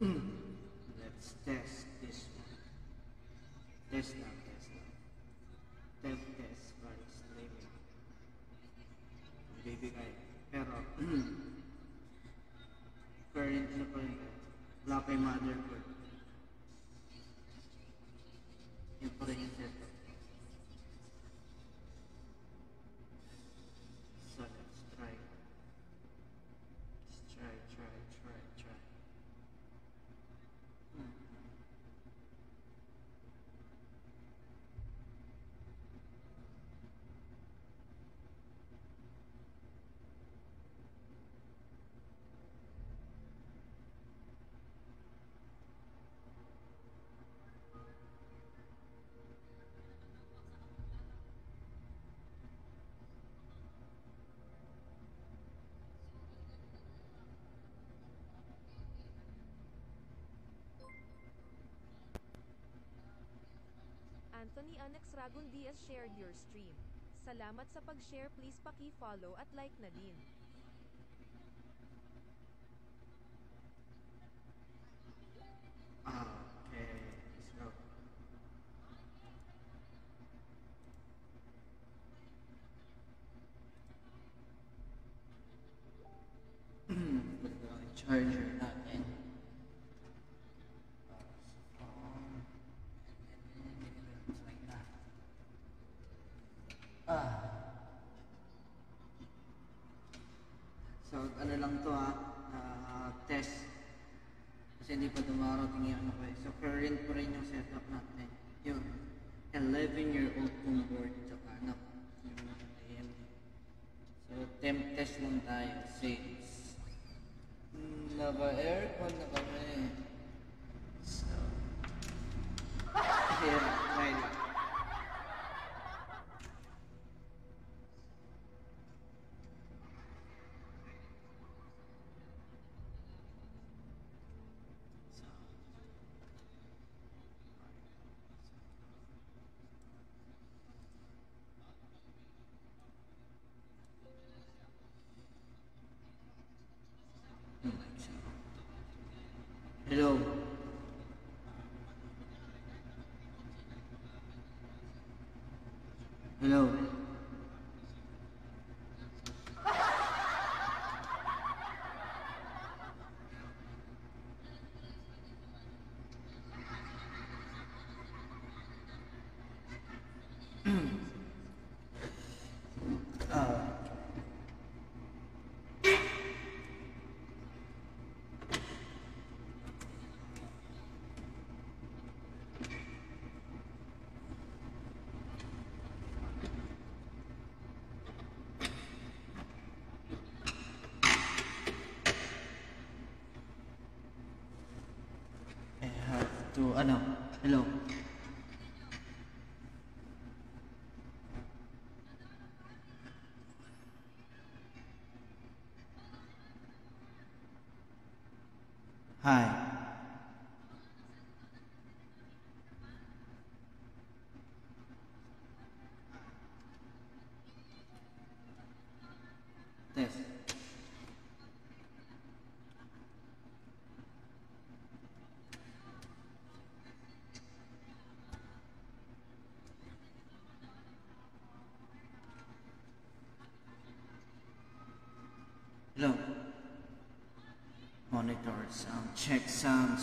Let's test this one. Test lang, test lang. Test by streaming. Bibigay. Pero, current na pa rin. Wala pa yung motherboard. Yun pa rin yung setup. So, let's try. Let's try. Anthony Alex Ragon Diaz shared your stream. Salamat sa pag-share, please paki-follow at like na din. Okay, let's go. Put ko lang yung charger natin. So, ano lang to test. Kasi hindi pa dumarating yung ano ko eh. So, current pa rin yung setup natin. Yung 11-year-old kong board. Tsaka anak. Yung AMD. So, temp test lang tayo. Since naka-aircon na kami. So, yeah, try lang. Hello. Hello. I have to, hello. Hi. Test. Hello. Monitor sound. Check sound.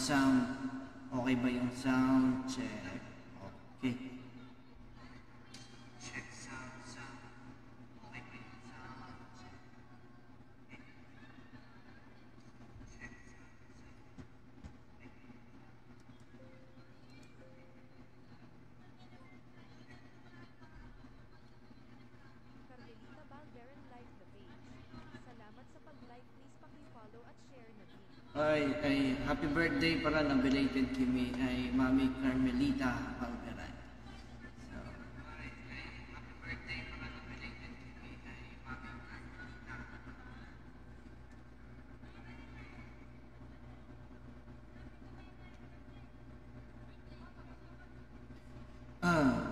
Okay ba yung sound? Check. Okay. Check sound. Okay ba yung sound? Check. Okay. Check Carmelita Balderan like the page. Salamat sa pag-like, please paki-follow at share na din. Ay, happy birthday pala na belated Kimi ay Mami Carmelita Balderan. So, happy birthday pala na belated Kimi ay Mami Carmelita.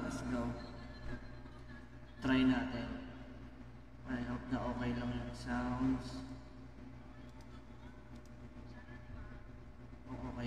Let's go. Try natin. I hope na okay lang yung sounds. Okay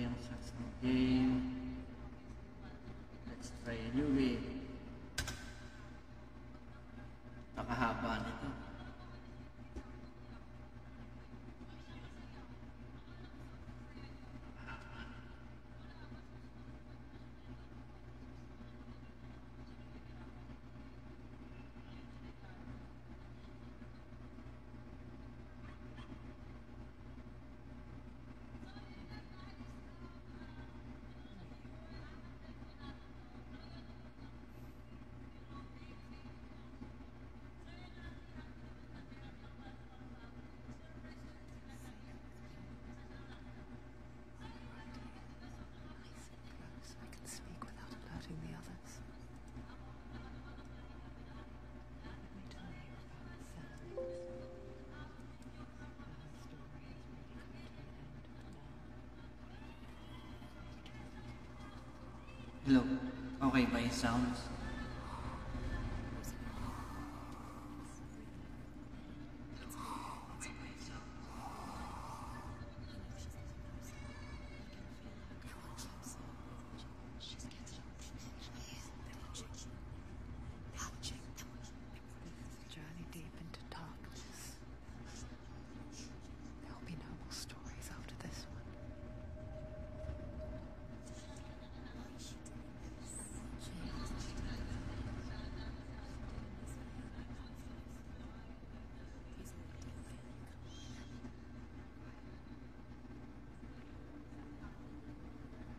Hello. Okay ba yung sounds? Journey deep into darkness. There will be no more stories after this one.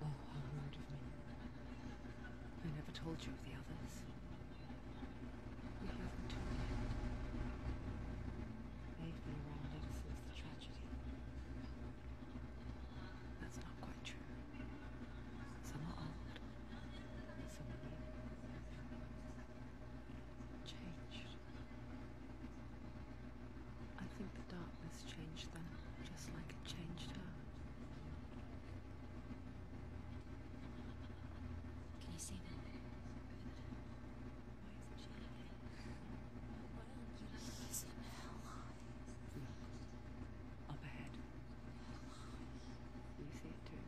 Oh, how rude of me. I never told you of the others. We haven't told yet. They've been around ever since the tragedy. That's not quite true. Some are old, some are new. Changed. I think the darkness changed them, just like it changed her. Can you see them? Up ahead. You see it too?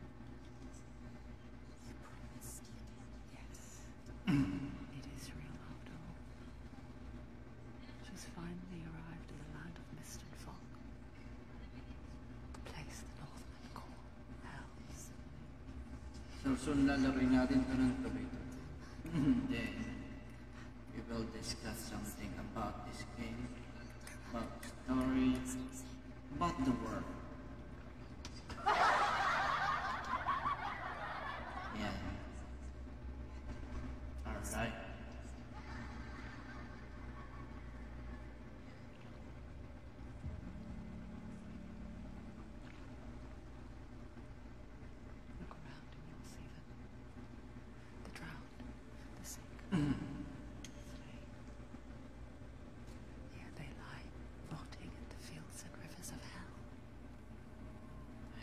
Yes. It is real after all. She's finally arrived in the land of mist and fog. The place the Northmen call Hell. So soon lalaroin natin ito ng tuloy. Then, we will discuss something about this game, about story, about the world. Yeah. Alright. Look around and you'll see them. The drowned, the sick, the slain. Here they lie, rotting in the fields and rivers of hell.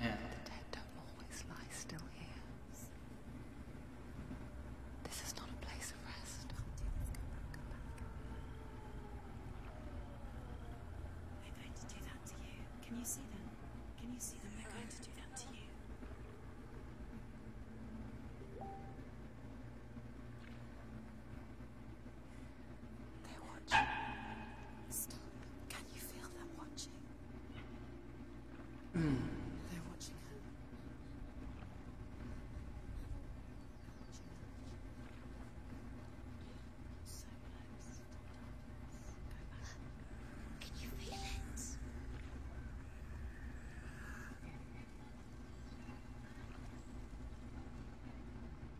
Hell. The dead don't always lie still here. This is not a place of rest. They're going to do that to you. Can you see them? Can you see them? They're going to do that to you. They're watching. Stop. Can you feel them watching? They're watching her. So close. Go back. Can you feel it?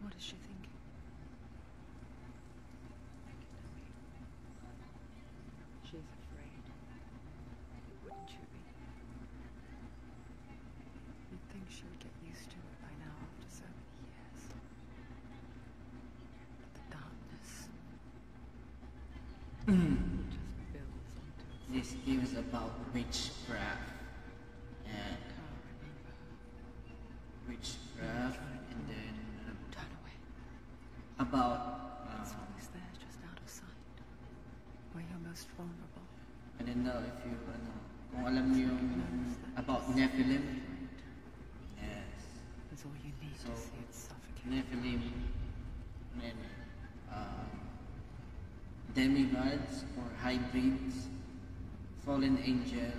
What is she thinking? She's afraid. Wouldn't you be? You'd think she would get used to it by now after so many years. But the darkness just builds onto itself. This game is about witchcraft. And Can't remember her. witchcraft, and then Turn away. about It's always there, just out of sight. Where you're most vulnerable. I don't know if you kung alam niyo yung about Nephilim. Yes. It's all you need So, to see it suffocate. Nephilim, and demigods or hybrids, fallen angel,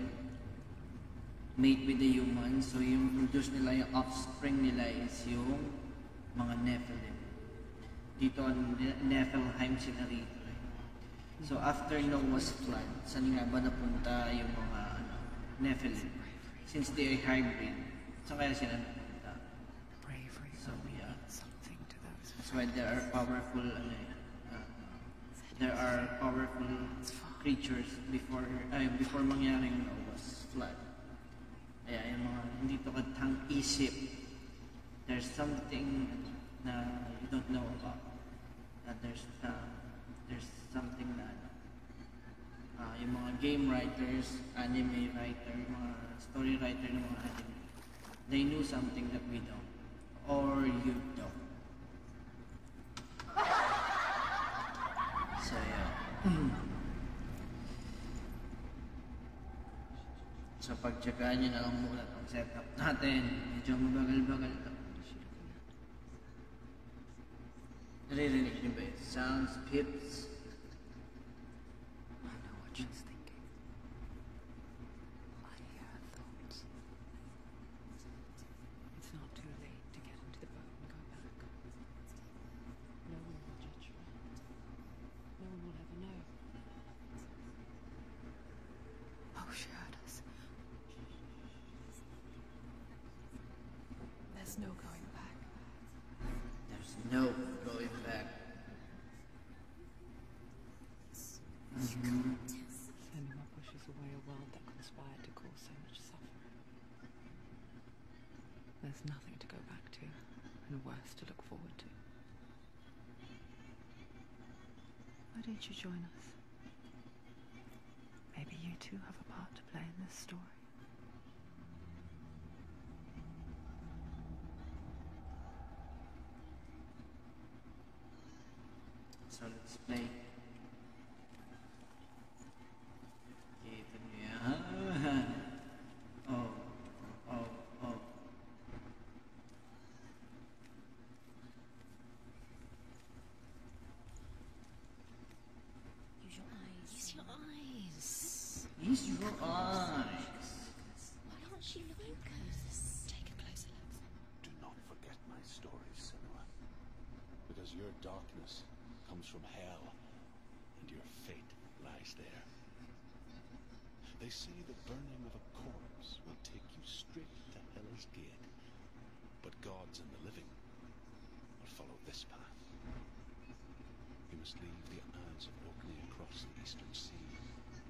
mate with the human. So yung produce nila, yung offspring nila is yung mga Nephilim. Dito ang Nephilim sila rito. So after Noah's flood, saan nga ba napunta yung mga Nephilim? Since they are hybrid, saan kaya sila napunta? Bravery So, only yeah. means something to those who That's why there are powerful there are powerful creatures before mangyari yung Noah's flood. Kaya yung mga hindi to katang isip. There's something na you don't know about. There's something na yung mga game writers, anime writer, mga story writer ng mga anime, they knew something that we don't, or you don't. tsagaan nyo na lang muna ang setup natin. Medyo mabagal-bagal to. Naririnig nyo ba yun? Sounds, pips. I know what she's thinking. I hear her thoughts. It's not too late to get into the boat and go back. No one will judge her. No one will ever know. Oh, she heard us. There's no going back. There's no going back. Senua pushes away a world that conspired to cause so much suffering. There's nothing to go back to, and worse to look forward to. Why don't you join us? Maybe you too have a part to play in this story. So let's play. Kita nyo yan. Oh, oh, oh. Use your eyes. Use your eyes. Use your eyes. Why aren't you focused? Take a closer look. Do not forget my story, Senua. Because your darkness comes from hell, and your fate lies there. They say the burning of a corpse will take you straight to Hell's Gate, but gods and the living will follow this path. You must leave the Isles of Orkney across the eastern sea,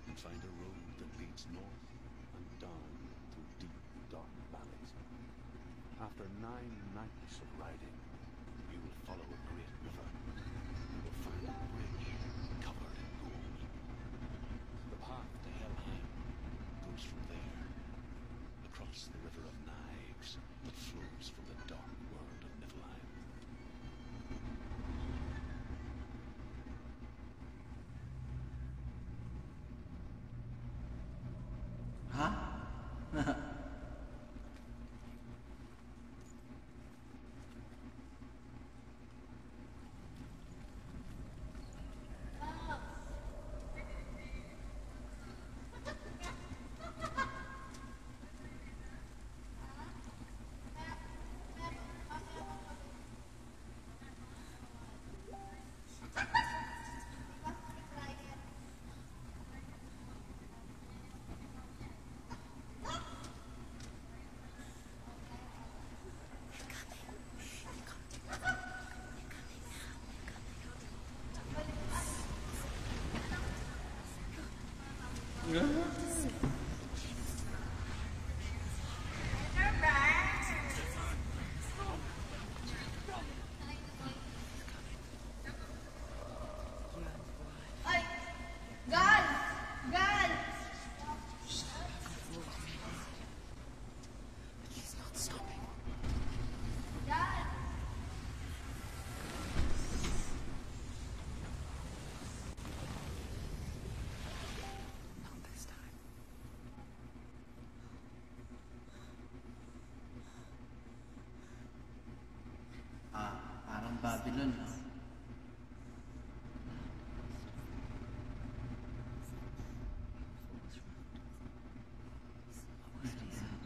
and find a road that leads north and down through deep, dark valleys. After 9 nights of riding, you will follow a great river. You will find a bridge covered in gold. The path to Helheim goes from there, across the river of Knives that flows from the dark world of Niflheim. Huh? She's not stopping. Not this time. Parang Babylon, no? Fool's road. What was it he said?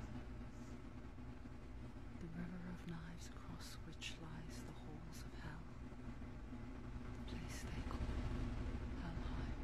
The river of knives across which lies the halls of hell. The place they call Helheim.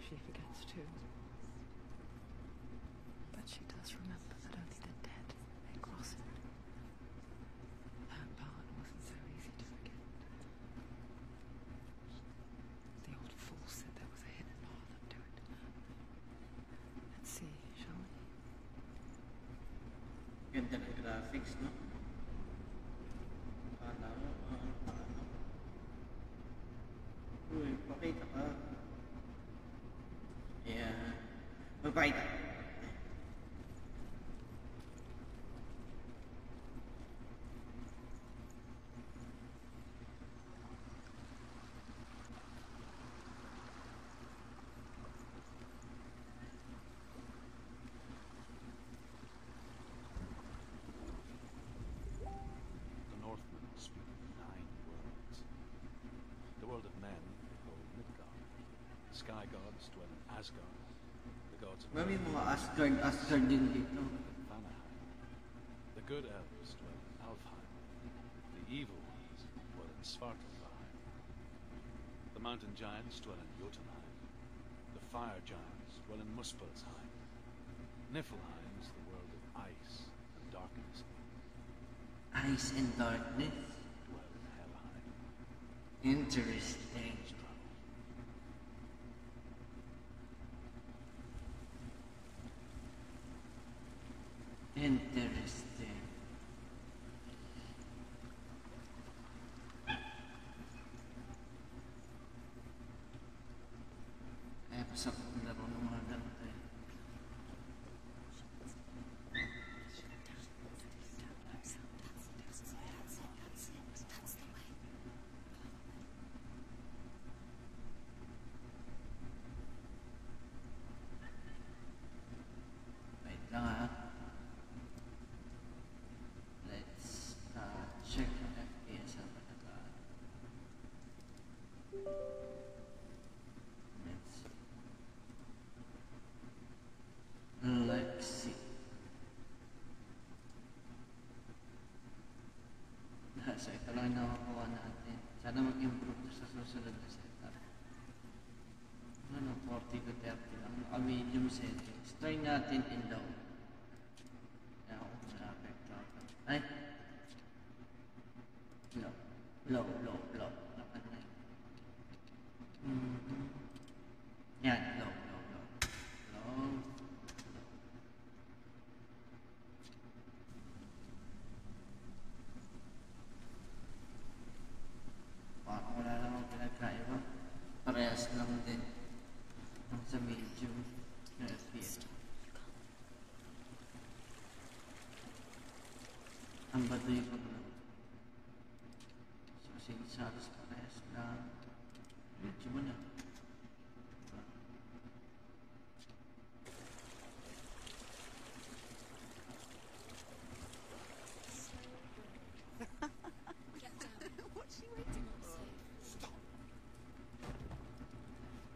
She forgets too. But she does remember that only the dead may cross it. That part wasn't so easy to forget. The old fool said there was a hidden path up to it. Let's see, shall we? Ganda ng graphics, no? Paano? Paano? Uy, pakita ka. Yeah. Magpakita. The Northmen speak of 9 worlds. The world of men they call Midgard. The sky gods dwell in Asgard. The gods of Mami, earth mga Asgard din dito. dwell in Vanaheim. The good elves dwell in Alfheim. The evil ones dwell in Svartalfheim. The mountain giants dwell in Jotunheim. The fire giants dwell in Muspelheim. Niflheim is the world of ice and darkness. Ice and darkness. Dwell in Helheim. Interesting. Interesting. Eh, pasok ang laro ng mga ganito eh. That's the way. Wait lang ha. Let's check ang FPS ang patataan. Let's see. So ito lang yung nakakuha natin. Sana mag-improve to sa susunod na setup. Ano, 40 to 30 lang. Naka-medium settings. Try natin in low. Kaya ako na-affect ako. Ay! Low. Low, low, low. Naka-9. Yan, low, low, low. Low. Parang wala namang pinagkaiba. Parehas lang din. Ang sa medium na FPS. Ang baduy ko lang. So, sinisalos parehas lang. Medyo mo na. Get down. What's she waiting on?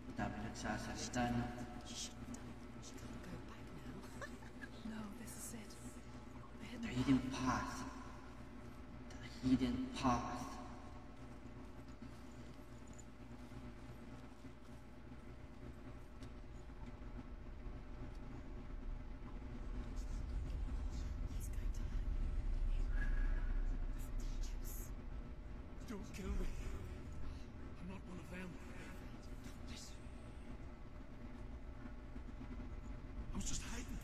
Ang dami nagsasalita, no? She shouldn't have done. She can't go back now. No, this is it. The The hidden hidden path. The hidden path. He's going to hurt you. It's dangerous. Don't kill me. I'm not one of them. I was just hiding.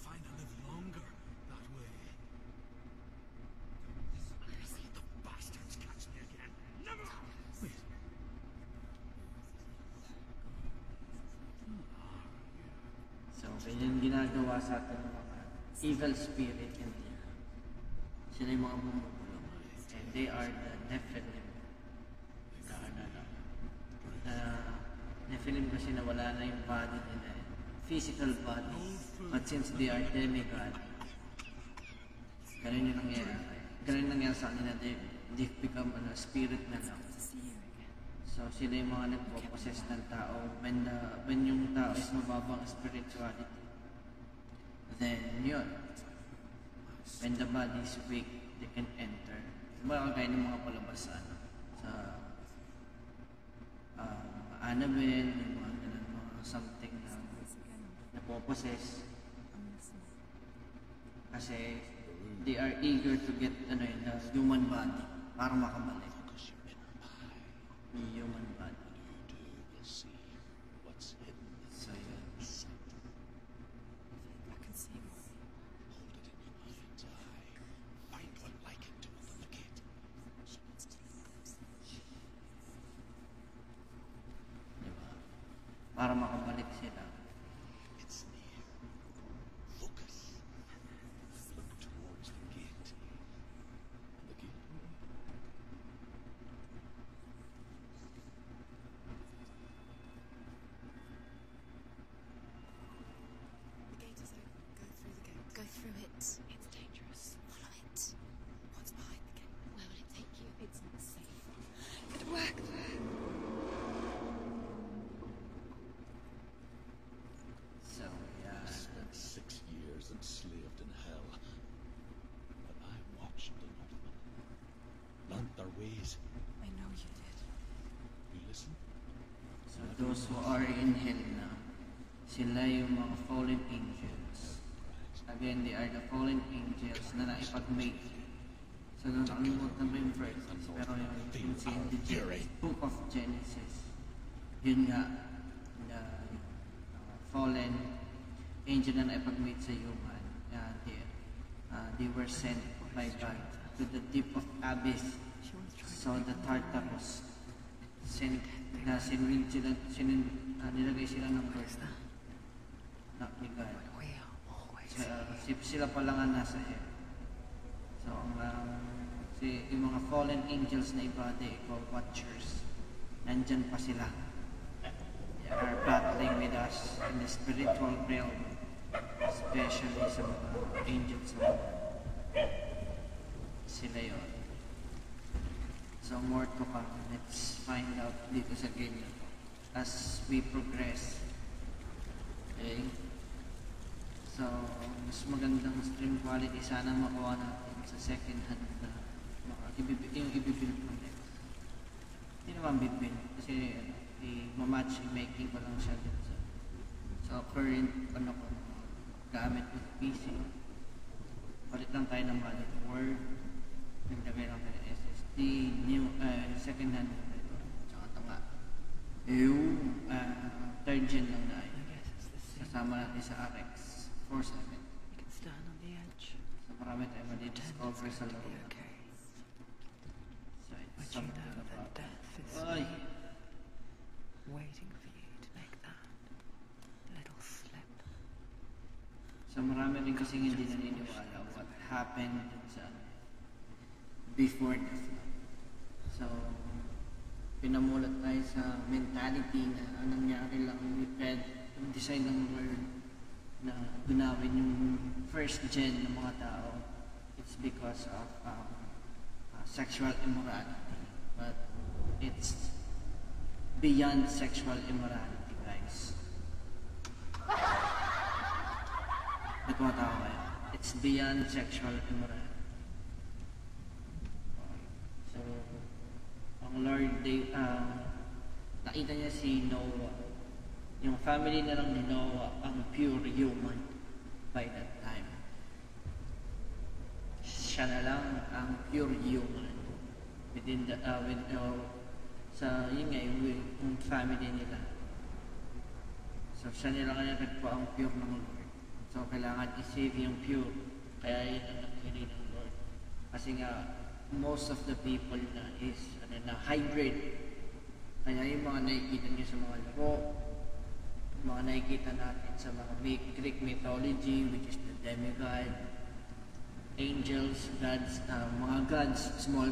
Find I live longer that way. Let the bastards catch me again. Never! Wait. So, ganyan ginagawa sa atin ng mga evil spirit and demon. Sila yung mga bumubulong. And they are the Nephilim. Nephilim kasi nawala na yung body nila. Physical body. But since they are demigod, ganun yung nangyayari. Ganun yung nangyayari sa kanila. They've become spirit na lang. So sila yung mga nagpo-possess ng tao when yung tao is mababang spirituality. Then yun, when the body is weak, they can enter. Diba kagaya ng mga palabas sa Annabelle, yung mga ganun, mga something na napoposes. Kasi they are eager to get the human body para makabalik. Focus your inner eye. Yung human body. You too will see what's hidden So yun. inside. I can see more. Hold it in your mind's eye. Find one like it to illuminate. Someone's Diba? Para makabalik sila. It's near. Focus. Look towards the gate. And the gate? The gate is open. Go through the gate. Go through it. It's dangerous. Follow it. What's behind the gate? Where will it take you? It's not safe. Get back there. So yeah. I spent 6 years enslaved in hell. But I watched the Northmen. Learned their ways. I know you did. You listen? So those who are in hell na, sila yung mga fallen angels. Again, they are the fallen angels na naipag-mate. So nakalimutan mo yung verses, pero yung si in the Book of Genesis, yun nga, the fallen angel na naipag-mate sa human, they were sent by God to the deep of abyss. So the Tartarus nilagay sila ng birth na ni God. We are always Sila pa lang ang nasa hell. So yung mga fallen angels na iba, they call watchers. Nandyan pa sila. They are battling with us in the spiritual realm, especially sa mga angels na sila yun. So more to come. Let's find out dito sa game na to as we progress. Okay? So, mas magandang stream quality sana makuha natin sa second hand na yung ibibuild mo next. Hindi naman bibuild kasi i-match making ko lang siya dun sa current gamit with PC. Palit lang tayo ng motherboard. Naglagay lang tayo ng SSD, new, second hand ito. Tsaka ito nga. Yung third gen lang na I guess it's the same. kasama natin sa RX 47. You can stand on the edge. So marami tayo madi-discover sa It'll loob. be okay. So it's But you something know that about death is Ay! waiting for you to make that little slip. So marami rin kasing hindi naniniwala what happened sa before death. So pinamulat tayo sa mentality na anong nangyari lang yung design ng world na gunawin yung first gen ng mga tao. It's because of sexual immorality. But it's beyond sexual immorality, guys. Nagkumatawa kayo. It's beyond sexual immorality. So, ang Lord, nakita niya si Noah. Yung family na lang ni Noah ang pure human by that time. Siya na lang ang pure human within the, sa yun nga, yung family nila. So, siya nila kaya po ang pure ng Lord. So, kailangan i-save yung pure. Kaya yun ang nagpili ng Lord. Kasi nga, most of the people na is hybrid. Kaya yung mga nakikita niyo sa mga laro, mga nakikita natin sa mga Greek mythology, which is the demigod, angels, gods, mga gods, small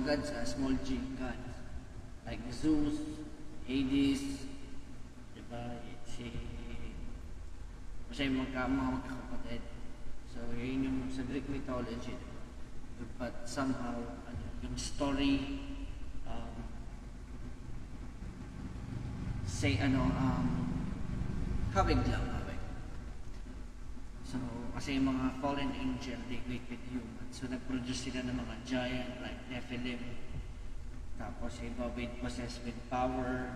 g gods, like Zeus, Hades, diba, kasi mga magkakapatid. So, yun yung sa Greek mythology. But somehow, yung story, hawig lang. So, kasi yung mga fallen angel, they wait with humans. So, nag-produce sila ng mga giant like Nephilim. Tapos, iba with possessed with power.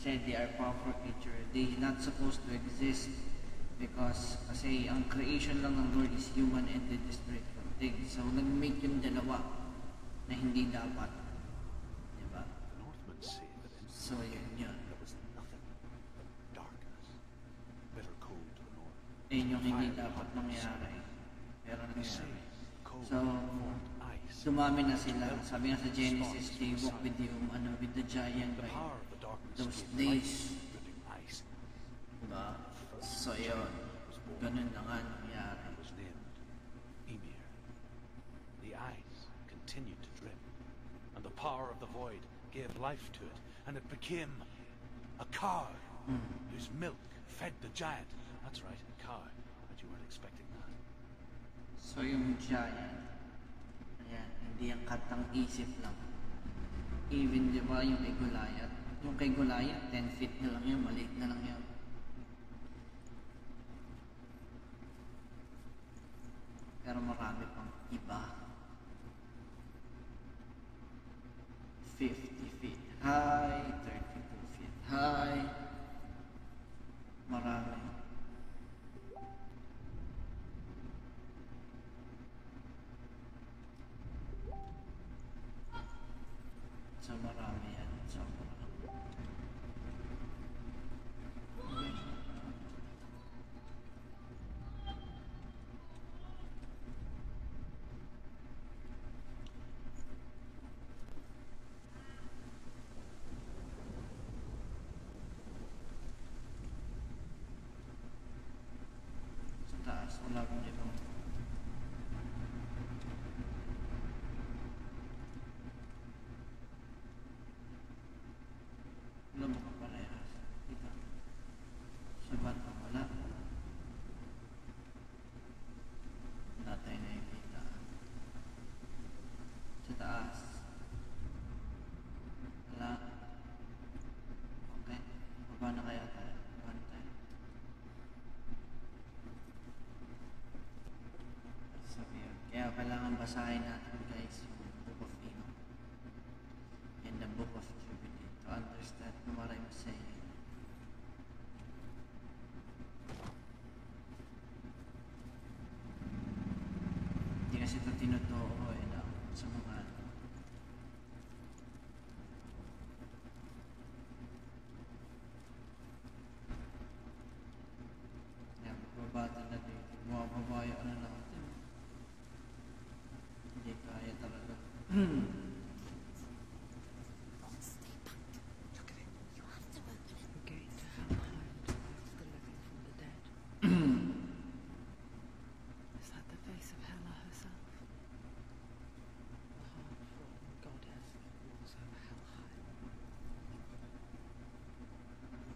said they are powerful creature. They not supposed to exist because kasi ang creation lang ng Lord is human and the spiritual things. So nag-make yung dalawa na hindi dapat. Diba? The Northmen say that in So yun. there was nothing but darkness. Bitter cold to the north. Yun yung hindi dapat mangyari. Pero They say nangyari. cold So, formed ice. dumami na sila. Sabi nga sa Genesis, they walk with the giant The by power of the darkness those gave days. life, dripping ice. Diba? So yun. Ganun na nga nangyari. It was named Ymir. The ice continued to drip, and the power of the void gave life to it, and it became a cow whose milk fed the giant. That's right, a cow. But you weren't expecting that. So yung giant, ayan, hindi ang katang isip lang. Even, di ba, yung kay Goliath. Yung kay Goliath, 10 feet na lang yun, maliit na lang yun. Pero marami pang iba. 50 feet high, 32 feet high. Marami. So marami yan. Sobra. Okay. Sa taas, wala pang ibang. Wala mo kaparehas. Diba? Sa bata, wala. Wala tayo nakikita. Sa taas. Wala. Okay. Baba na kaya tayo. Baba na tayo. Sabi yun. Kaya kailangan basahin natin guys yung Book of Enoch and the Book of Jubilee to understand what I'm saying. Hindi kasi ito tinuturo lang sa mga yan, magbabata na dito. Mababa yung ano natin. Hindi kaya talaga. Stay back. Look at it. You have to open it. The gate to Helheim divides the living from the dead. Is that the face of Hela herself? The half-formed goddess was of Helheim.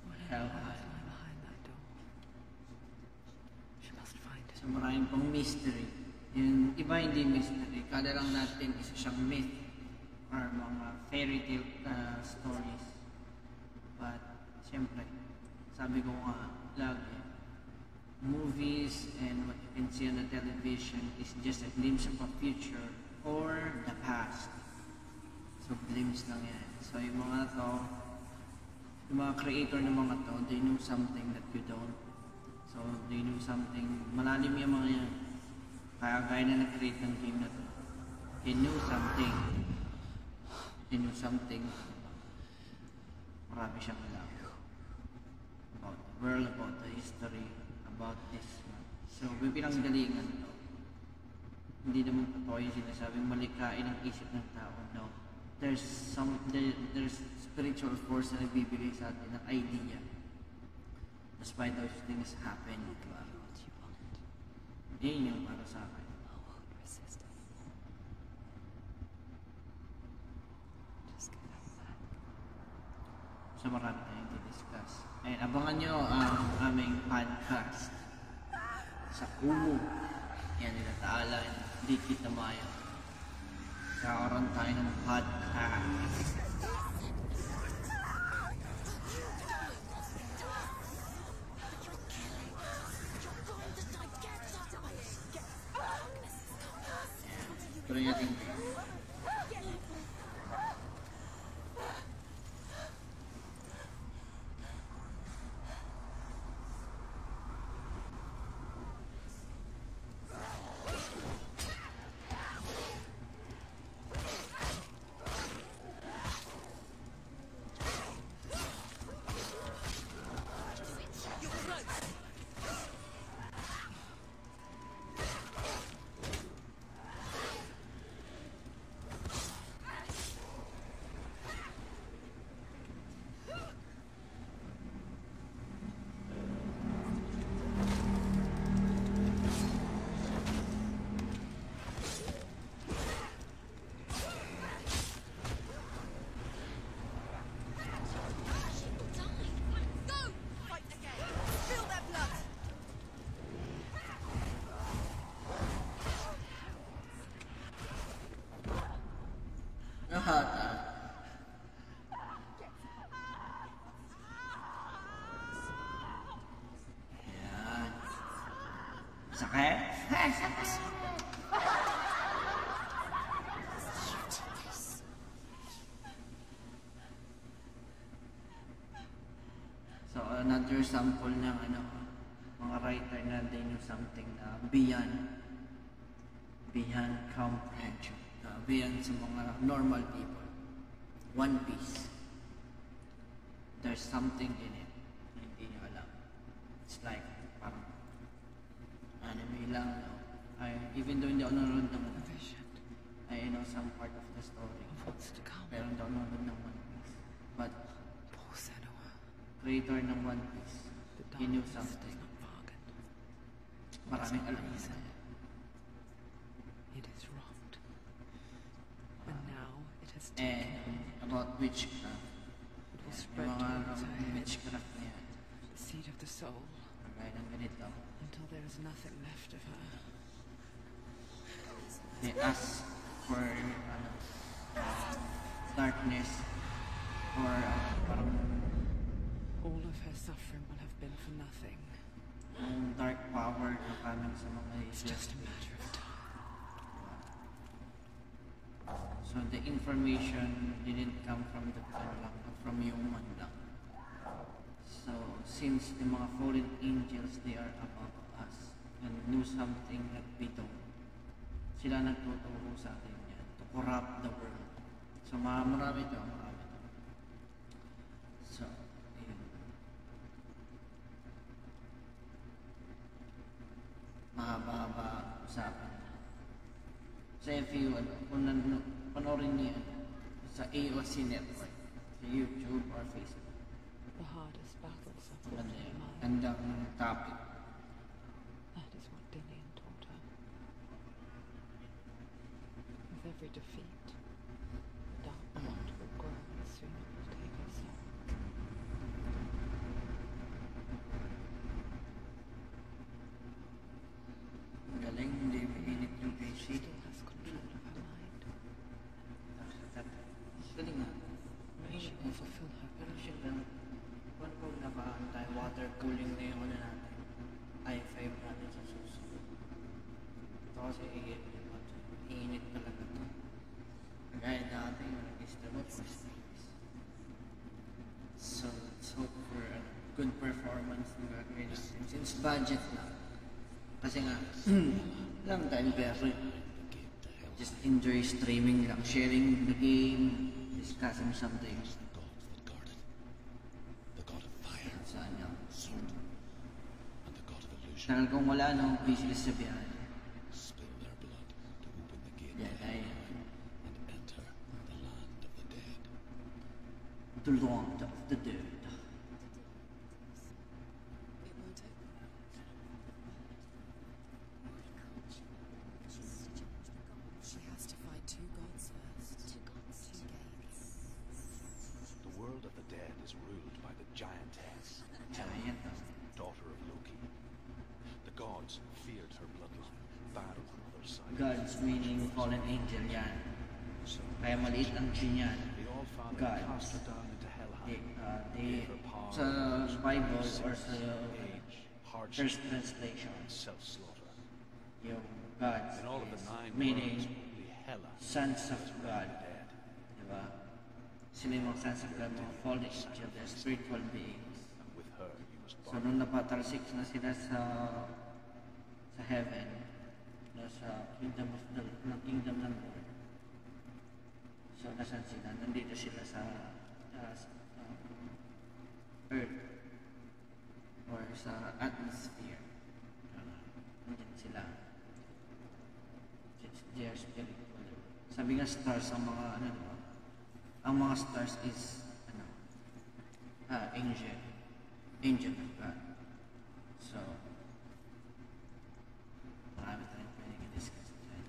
Whatever Helheim. lies behind that door, she must find it. So maraming pang mystery. Yung iba hindi mystery. Kada lang natin isa siyang myth or mga fairy tale stories. But, siyempre, sabi ko nga lagi, movies and what you can see on the television is just a glimpse of a future or the past. So, glimpse lang yan. So, yung mga to, yung mga creator ng mga to, they know something that you don't. So, they know something. Malalim yung mga yan. Kaya gaya na nag-create ng game na to. He knew something. He knew something. Marami siyang alam. About the world, about the history, about this. So, pinanggalingan to. Hindi naman totoo yung sinasabing malikain ang isip ng tao. No. There's spiritual force na nagbibigay sa atin ng idea. That's why those things happen. Diba? What you want. Yun yung para sa akin. I won't resist anymore. Just give it back. So marami tayong di-discuss. And abangan nyo ang aming podcast sa Kumu. Yan nila Taala and Dikit na Mayo. Kakaroon tayo ng podcast. Pero yung ating bata. Ayan. Sakit? Sakit. So, another sample ng ano, mga writer na they knew something beyond comprehension, beyond sa mga normal people. One Piece. There's something in it na hindi nyo alam. It's like, parang, anime lang, no? Even though hindi ako nanonood ng A vision I know some part of the story. of what's to come. Pero hindi ako nanonood ng One Piece. But, Poor Senua. creator ng One Piece, The he knew darkness something. does not bargain. Maraming There's alam no na reason. It is wronged. And now it has taken. And about witchcraft. It will Yung spread mga towards her head, witchcraft na yan. the seed of the soul, Kagaya ng ganito. until there is nothing left of her. They ask for darkness or parang All of her suffering will have been for nothing. yung dark power na coming sa mga It's ages. just a matter of time. So the information didn't come from the lang, but from human lang. So since the mga fallen angels, they are above us and knew something that we don't, sila nagtuturo sa atin yan to corrupt the world. So marami to. So, ayun. Mahaba-haba usapan. So if you, kung panoorin niyo yan, sa AOC Network, sa YouTube or Facebook, The hardest battles are fought maganda in yan. the mind. Gandang topic. That is what Dinian taught her. With every defeat, the dark plot will grow and soon it will take her soul. Galing, hindi mainit yung She PC. still has control of her mind. Galing nga. She will fulfill her Pero passion. siya lang, paano pag nakaantay, water cooling na yung ano natin, i5 natin sa susunod. Ito kasi iinit talaga ito. Kagaya dati yung nag-start for space. So let's hope for a good performance ng gagawin natin. Since budget lang. Kasi nga, lang time pero just enjoy streaming lang, sharing the game, discussing something. The gods that guard it. The god of fire, Sa ano. sword, and the god of illusion Dahil kung wala, no, business sa biyahe. spill their blood to open the gate Yeah, to hell yeah. and enter the land of the dead. The Lord of the Dead. It won't open. She has to fight two gods first. Two gods. Two gates. The world of the dead is ruled by the giantess, Giant, no? daughter of Loki. The gods feared her bloodline, battled on other sides. Gods meaning fallen angel yan. So Kaya maliit ang G yan. the All-Father Gods. cast her down into Helheim. They, sa Bible or sa Age, hardship, first translation, and self-slaughter. yung gods In all of the is 9 meaning worlds, only Hela sons of God. dead. Diba? Sila yung mga sons of God, mga fallen angel, the spiritual beings. And with her you must So bargain. nung napatalsik na sila sa heaven, no, sa kingdom of the kingdom ng Lord. So nasan sila? Nandito sila sa earth or sa atmosphere. Nandito sila. They are spiritual. Sabi nga stars ang mga ano, diba? Ang mga stars is ano, angel. Angel of God. So, marami tayong pwedeng i-discuss dyan.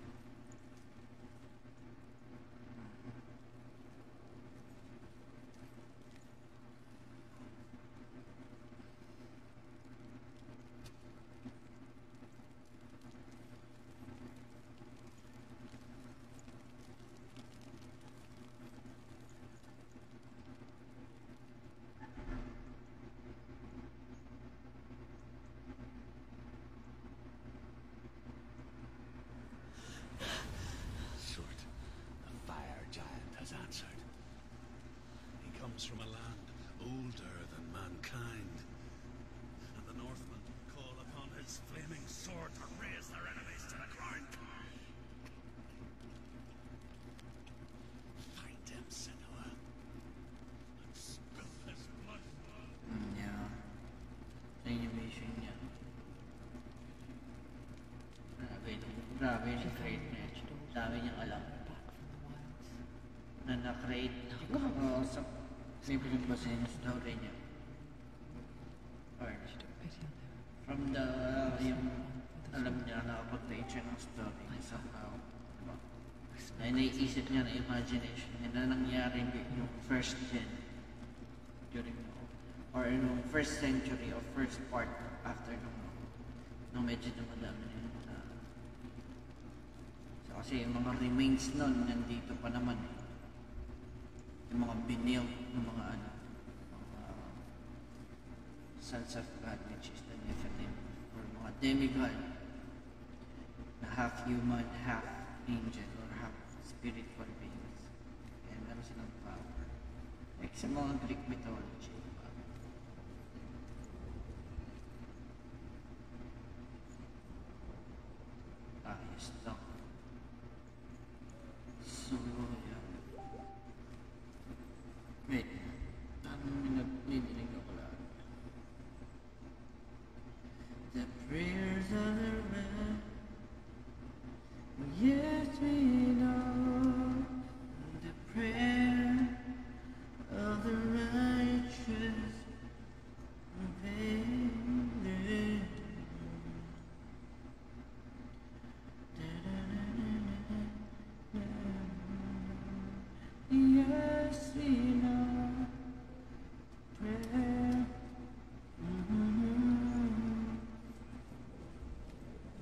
mankind. And the Northmen call upon his flaming sword to raise their enemies to the ground. Find him, Senua. And spill his blood. Yeah. Sa animation niya. Grabe yung create niya. Dami niyang alam. Na na-create sa pinagbasahin yung story niya. Or from the yung alam niya nakapag-create siya ng story niya somehow. Diba? Na naiisip niya na imagination niya na nangyari yung first gen during or yung first century or first part after nung medyo dumadami na yun. So kasi yung mga remains nun nandito pa naman yung mga binil ng mga sons of God, which is the Nephilim, or mga demigod na half human, half angel, or half spiritual beings. Kaya meron silang power. Like sa mga Greek mythology. Diba? Ayos lang. So, yeah. Wait, nadinig ako lang. The prayers of the righteous, yes we know. The prayer of the righteous availeth. Yes we know. Prayer.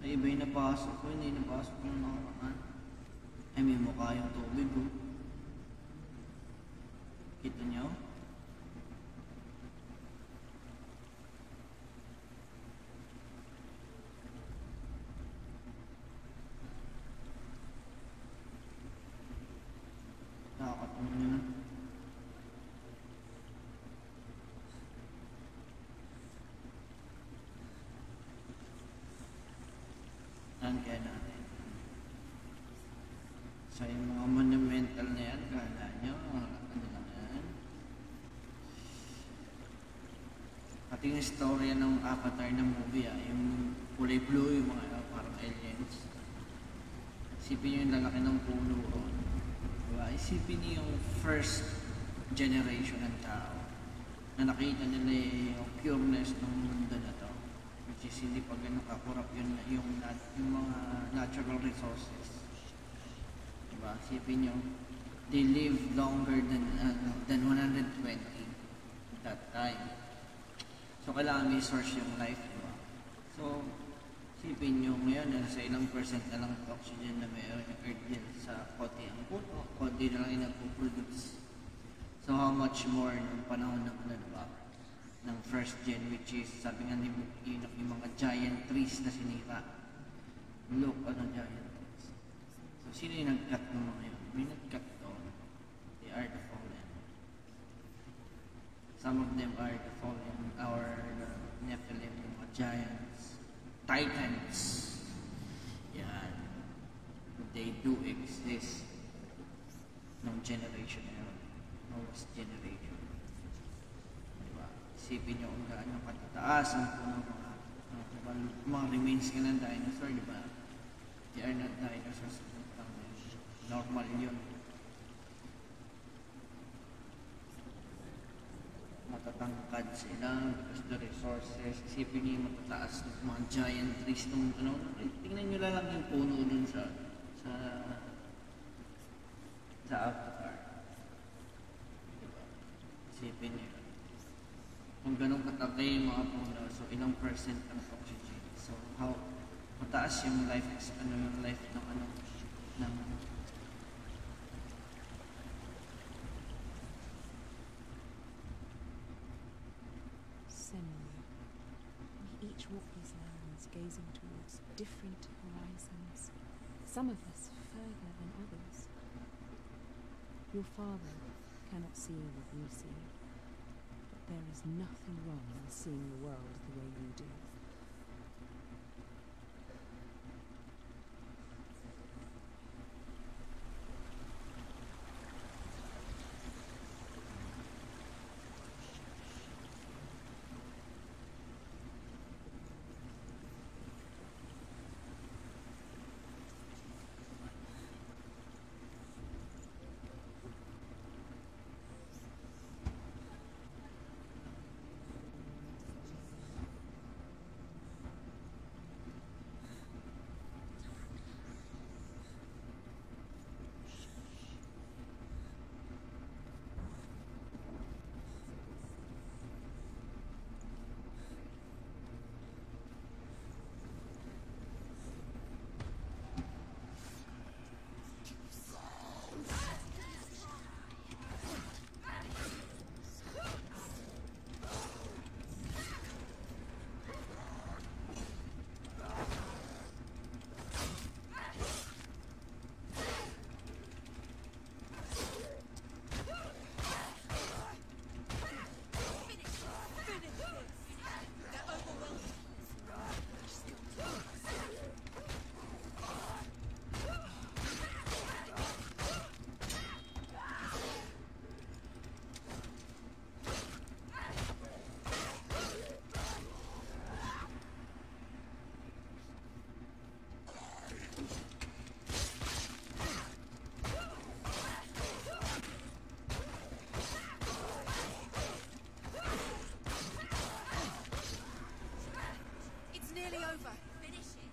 Ay, iba yung napasok ko, hindi napasok yung nakaraan. Ay, may mukha yung tubig ko. Kita niyo? Nakakatawa niyo na. Saan kaya natin? So yung mga monumental na yan, kala nyo, ano lang yan? Pati yung istorya ng Avatar ng movie, yung kulay blue, yung mga parang aliens. Isipin nyo yung lalaki ng puno. Diba? Isipin nyo yung first generation ng tao na nakita nila yung pureness ng mundo na to. Which is hindi pa ganun kakurap yung mga natural resources. Diba? Isipin nyo, they live longer than 120 at that time. So, kailangan may source yung life, diba? So, isipin nyo ngayon, nasa ilang percent na lang ang oxygen na mayroon yung earth dyan sa konti ang puno, konti na lang yung nagpo-produce. So, how much more nung panahon ng diba? Ng first gen, which is, sabi nga ni Enoch, yung mga giant trees na sinira. Look, giant trees. So, sino yung nag-cut ng mga yun? May nag-cut doon. They are the fallen. Some of them are the fallen, our Nephilim, mga giants, titans. Yan. They do exist ng generation na yun. Noah's generation. Isipin nyo kung gaano katataas ang puno mga remains ka ng dinosaur, di ba? They are not dinosaurs. Normal yun. Matatangkad sila because the resources. Isipin nyo yung matataas ng mga giant trees ng tingnan nyo lang yung puno dun sa Avatar. Diba? Isipin nyo. Kung ganun kataki yung mga puno, so ilang percent ang oxygen. So how mataas yung life yung life ng Senua. We each walk these lands, gazing towards different horizons. Some of us further than others. Your father cannot see what you see. There is nothing wrong with seeing the world the way you do. It's nearly over. Finish it.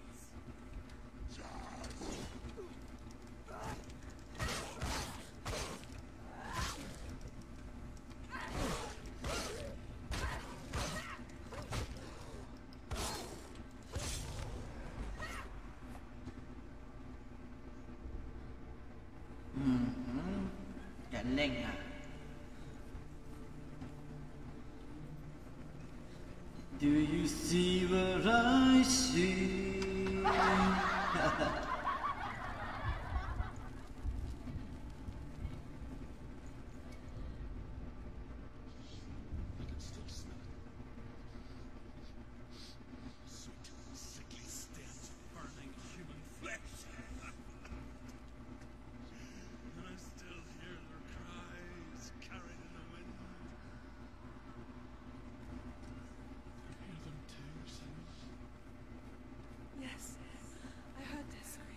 Galing ah. Do you see what I see? I can still smell it. Sweet, sickly stench of burning human flesh. And I still hear their cries carried in the wind. You hear them too, Senua? Yes, I heard their screams.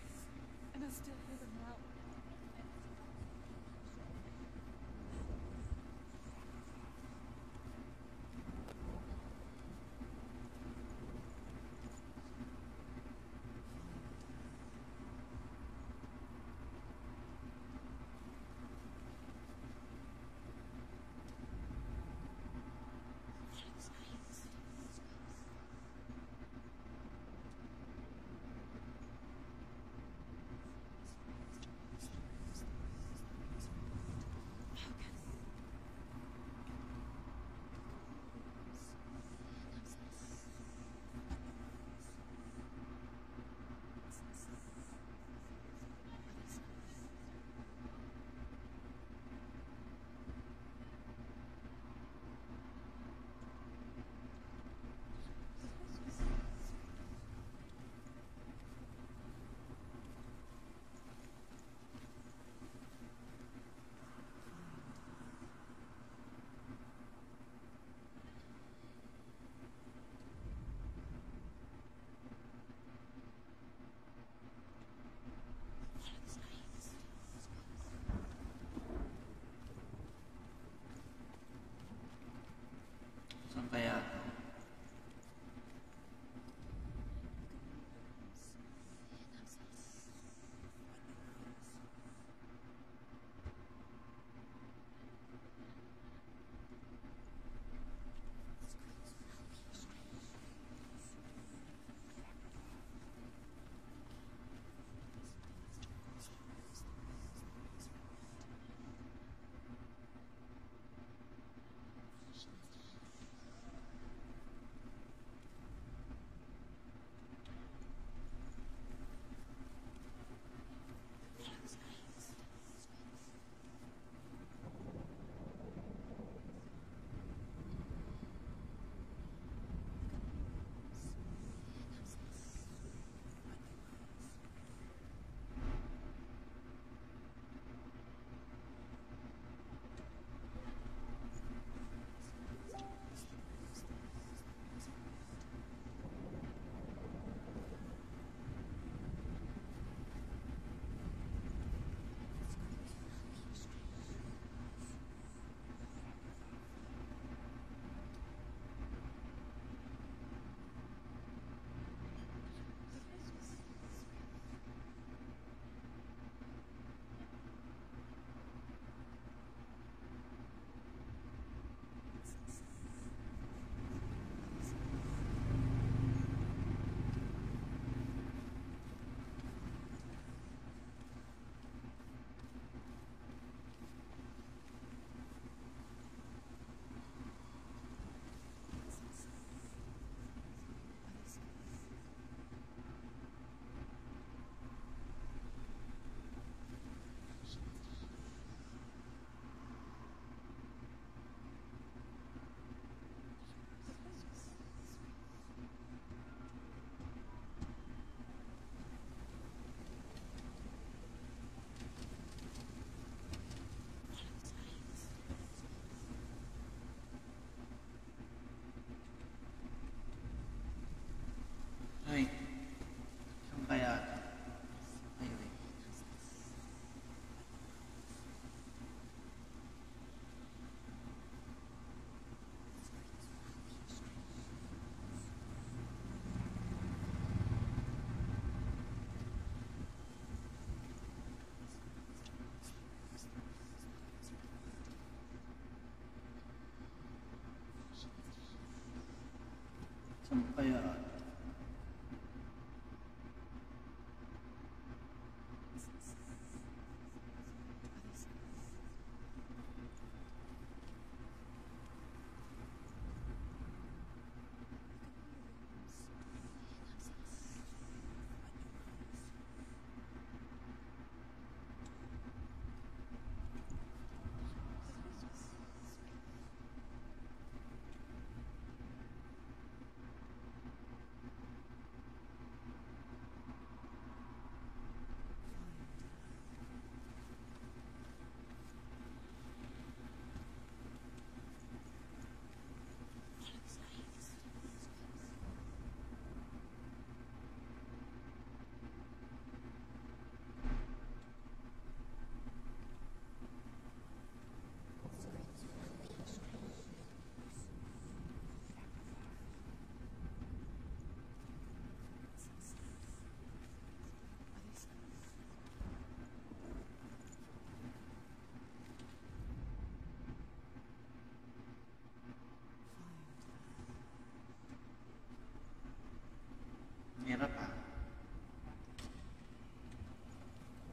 Pera pa.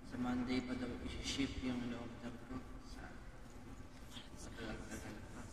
Sa Monday pa daw isi-ship yung order ko sa matagal-tagal pa.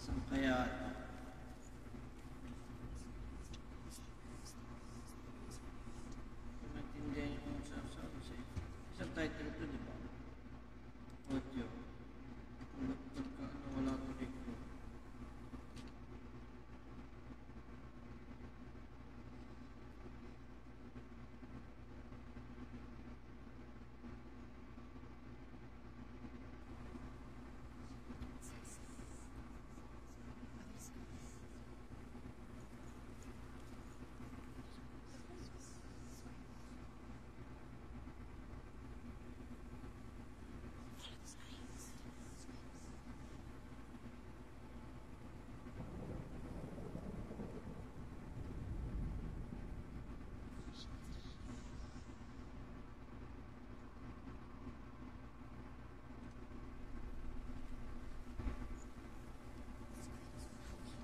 Saan kaya ito? Kung naintindihan yung sasabi sa'yo. Isang title ito, di ba? Audio. Kung nagka, wala tuloy ko.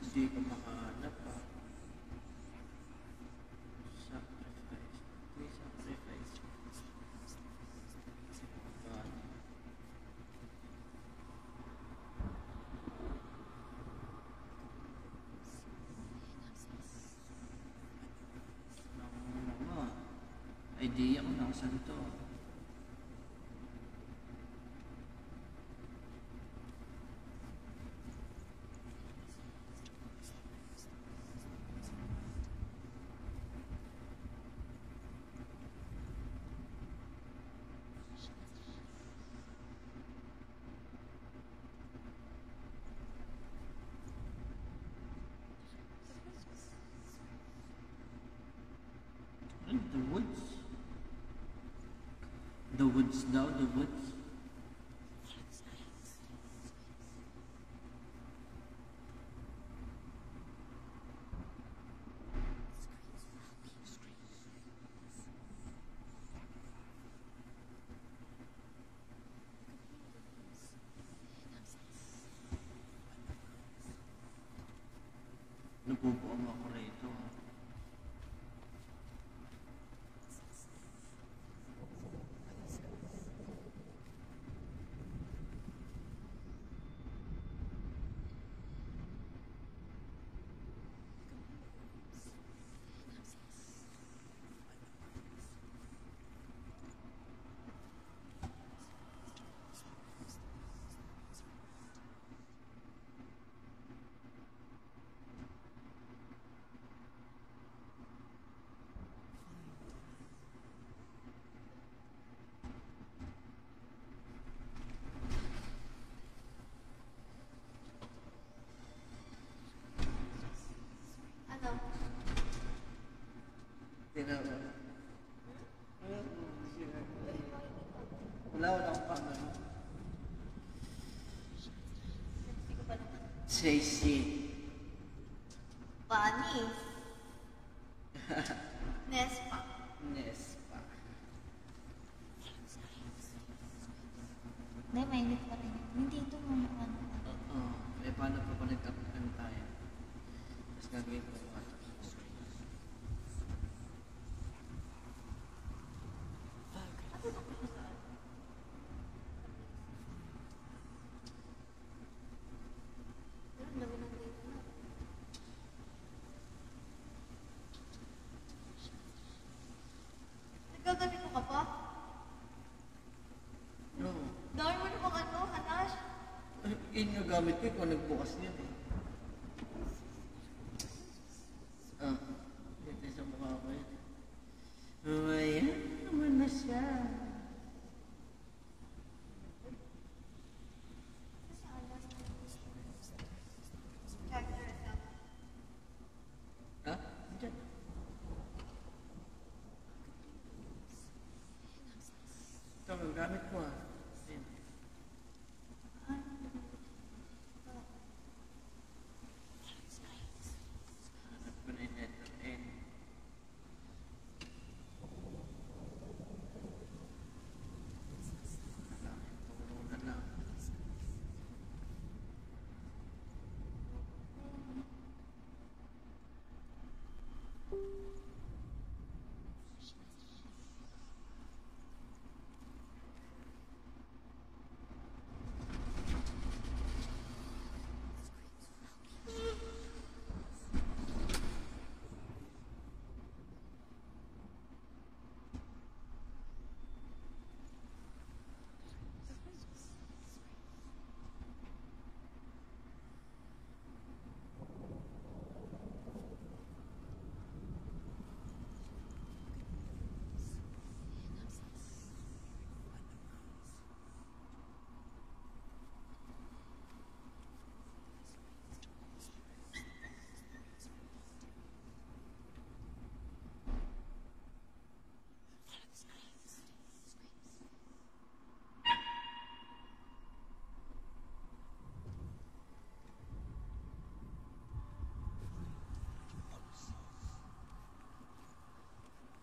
Hindi ka makahanap pa. Sacrifice. May sacrifice. Paano? Mga idea ko na saan to. The woods. The woods daw, the woods. Napupuang ako rito. Say shit. Panis. Nespa. Nespa. Hindi, mainit pa rin. Hindi ito mga ano. Oo. Eh, paano pa nagkapitan tayo? Tapos gagawin ko yung water. Ang dami ng dito na. Nagkaganito ka pa? No. Dami mo namang ano, Hanash. Yun yung gamit ko kung nagbukas niya eh. Dito sa mukha ko yun. Ayan naman na siya. Ha? Diyan. Ito, ang gamit ko ah. Ayan. Hanap ko na yung letter N. Wala, ito na lang.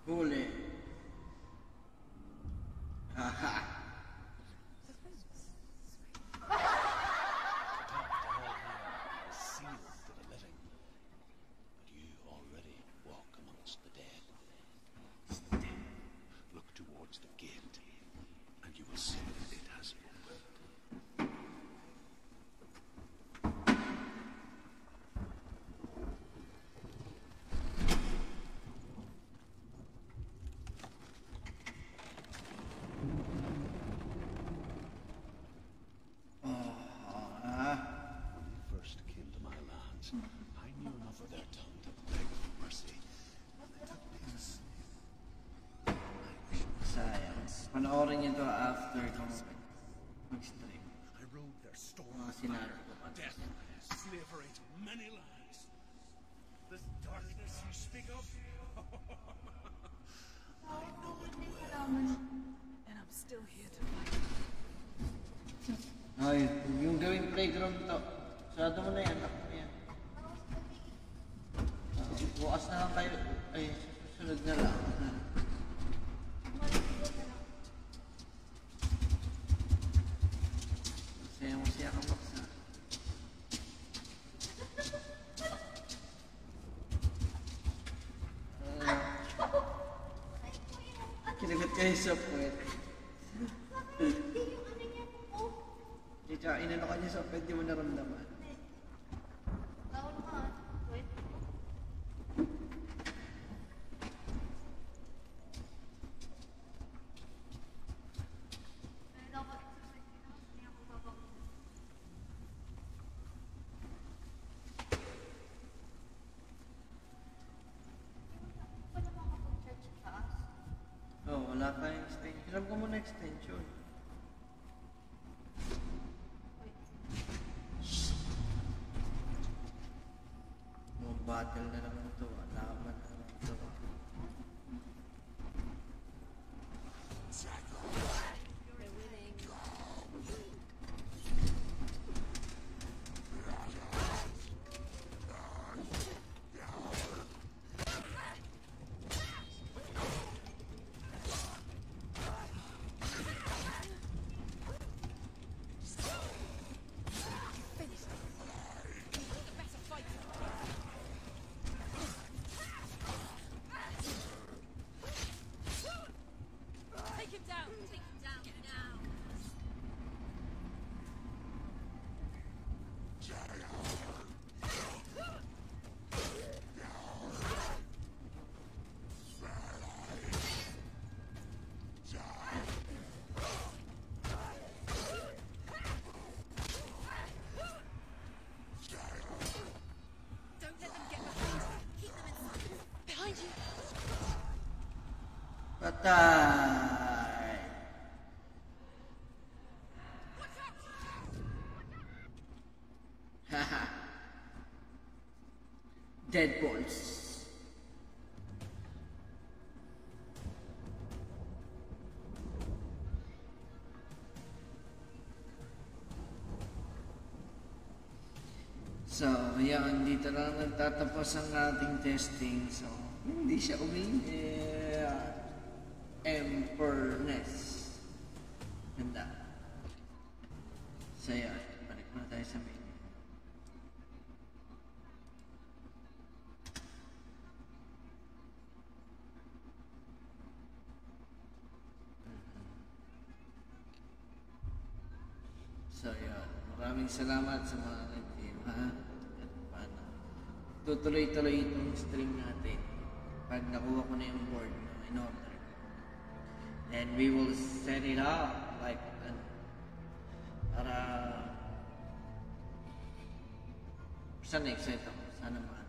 Huli. Haha. Sealed to the living, but you already walk amongst the dead. Look towards the gate, and you will see that it has opened. Ah. When you first came to my lands, I knew enough of their tongue to beg for mercy. They took me as a slave. I wish Sayang. Panoorin niyo to after ko mag-stream. I rode their storm Mga of sinaro fire, ko pa. death, slavery to many lives. This darkness you speak of, I know it well. And I'm still here to fight. Ay, yung gawing playground to. Sarado mo na yan. Ako na yan. Bukas na lang kayo. Ay, susunod na lang. Masaya ka maksa. Kinagat kayo sa puwet. Hindi yung ano niya po. Di tsaka inano ka niya sa puwet, di mo naramdaman. Bawal ka. Wait. Pero dapat exercise ka na. Hindi ako babang. Pa naman kapag-charge sa taas. Oh, wala tayong extension. Hiram ko muna extension. Wait. Mga battle na naman ito. Laban na naman ito. They're winning. Patay! Haha. Dead balls. So, yan, dito lang nagtatapos ang ating testing. So, hindi siya Emperorness. Ganda. So, yan, balik muna tayo sa menu. So, yan. Maraming salamat sa mga nag-team, ha? At paano. Tutuloy-tuloy itong stream natin. Pag nakuha ko na yung board na in-order. Then we will set it up like para sana excited ako. Sana man.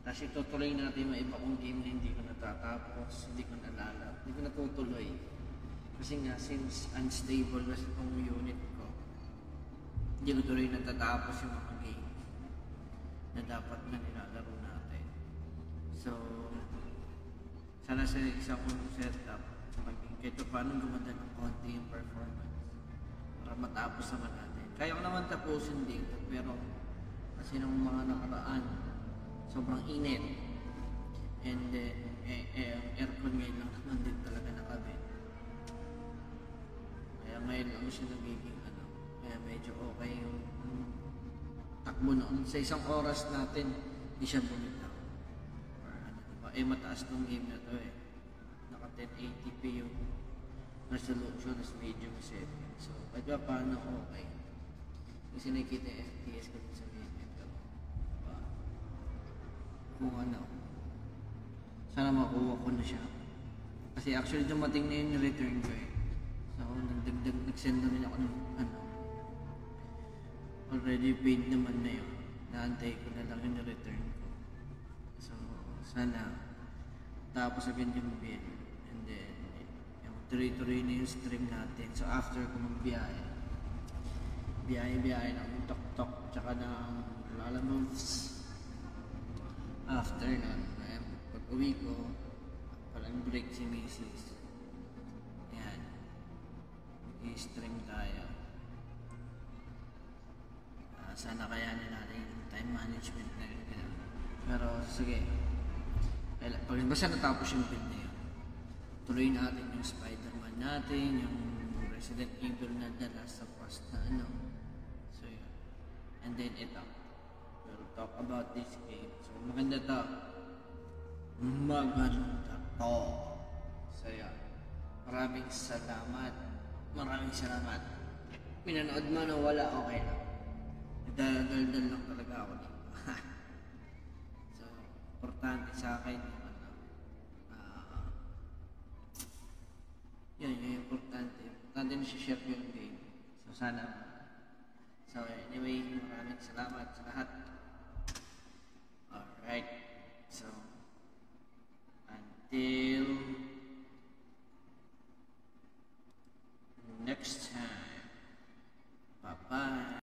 Kasi tutuloy natin yung iba kong game na hindi ko natatapos, hindi ko nalala, hindi ko natutuloy. Kasi nga, since unstable kasi itong unit ko, hindi ko tuloy natatapos yung mga game na dapat na nilalaro natin. So, sana sa isang setup, maging kahit paano gumanda ng konti yung performance para matapos naman natin. Kaya ko naman tapusin dito, pero kasi nung mga nakaraan, sobrang init. And then, aircon ngayon lang naman din talaga nakabit. Kaya ngayon lang siya nagiging kaya medyo okay yung takbo noon. Sa isang oras natin, hindi siya bumitaw. Or diba? Mataas tong game na to Naka 1080p yung resolution, as medium setting. So, kahit ba paano okay. Kasi nakikita yung FPS ko sa video. Kung sana makuha ko na siya. Kasi actually dumating na yung return ko So, nag-send na rin ako ng already paid naman na yun. Naantay ko na lang yung return ko. So, sana tapos agad yung bill. And then, yung tuloy-tuloy na yung stream natin. So, after ko magbiyahe, biyahe ng tok-tok tsaka ng Lala Moves. After nun, pag uwi ko, parang break si Mrs. Yan. I-stream tayo. Sana kayanin natin yung time management na yun. Pero sige. Basta natapos yung build na yun. Tuloy natin yung Spider-Man natin, yung Resident Evil na The Last of Us na So yun. And then ito. We'll talk about this game. So maganda to. Maganda to. So yun. Maraming salamat. Pinanood mo na wala, okay lang. Daldal lang talaga ako dito. So, importante sa akin yung yung importante. Importante na share ko yung game. So, sana. So, anyway, maraming salamat sa lahat. Alright. So, until